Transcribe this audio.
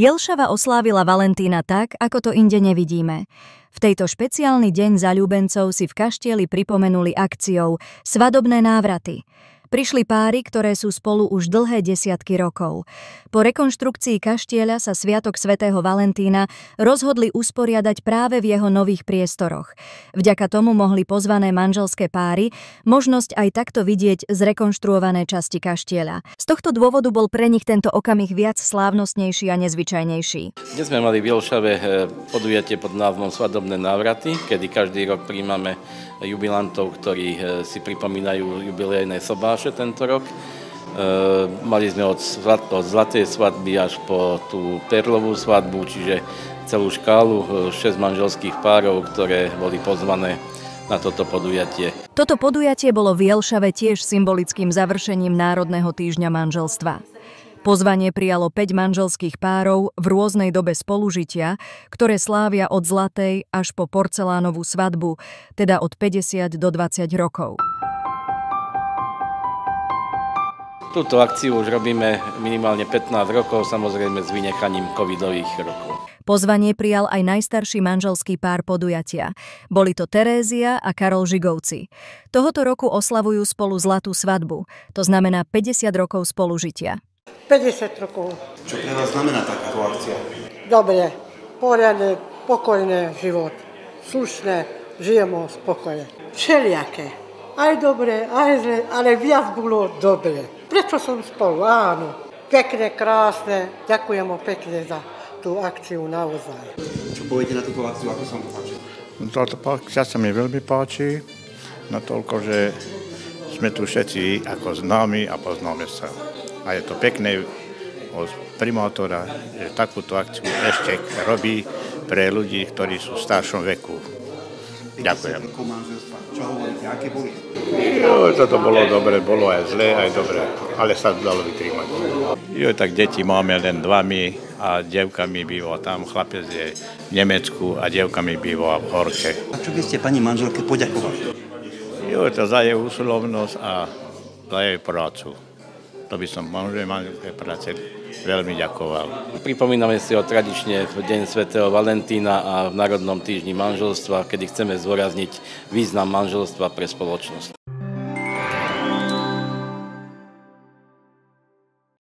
Jelšava oslávila Valentína tak, ako to inde nevidíme. V tejto špeciálny deň zaľúbencov si v kaštieli pripomenuli akciou Svadobné návraty. Prišli páry, ktoré sú spolu už dlhé desiatky rokov. Po rekonštrukcii kaštieľa sa Sviatok svätého Valentína rozhodli usporiadať práve v jeho nových priestoroch. Vďaka tomu mohli pozvané manželské páry možnosť aj takto vidieť zrekonštruované časti kaštieľa. Z tohto dôvodu bol pre nich tento okamih viac slávnostnejší a nezvyčajnejší. Dnes sme mali v Jelšave podujatie pod názvom Svadobné návraty, kedy každý rok prijímame jubilantov, ktorí si pripomínajú jubilejné sobáše tento rok. Mali sme od zlatej svadby až po tú perlovú svadbu, čiže celú škálu 6 manželských párov, ktoré boli pozvané na toto podujatie. Toto podujatie bolo v Jelšave tiež symbolickým završením Národného týždňa manželstva. Pozvanie prijalo 5 manželských párov v rôznej dobe spolužitia, ktoré slávia od zlatej až po porcelánovú svadbu, teda od 50 do 20 rokov. Túto akciu už robíme minimálne 15 rokov, samozrejme s vynechaním covidových rokov. Pozvanie prijal aj najstarší manželský pár podujatia. Boli to Terézia a Karol Žigovci. Tohoto roku oslavujú spolu zlatú svadbu, to znamená 50 rokov spolužitia. 50 rokov. Čo pre vás znamená takáto akcia? Dobre, poriadne, pokojné život. Slušné, žijeme spokojne. Všelijaké. Aj dobre, aj zle, ale viac bolo dobre. Preto som spolu, áno. Pekné, krásne. Ďakujeme pekne za tú akciu naozaj. Čo poviete na túto akciu, ako sa vám páči? Táto akcia sa mi veľmi páči, natoľko, že sme tu všetci ako známi a poznáme sa. A je to pekné od primátora, že takúto akciu ešte robí pre ľudí, ktorí sú v staršom veku. Ďakujem. Čo hovoríte, aké boli? Toto bolo dobre, bolo aj zlé, aj dobre, ale sa dalo vytrímať. Tak deti máme len 2 a dievka mi býva tam, chlapec je v Nemecku a dievka mi býva v Horke. A čo by ste pani manželke poďakovali? To za jej úsilovnosť a za jej prácu. To by som manželke práce veľmi ďakoval. Pripomíname si ho tradične v Deň svätého Valentína a v Národnom týždni manželstva, kedy chceme zdôrazniť význam manželstva pre spoločnosť.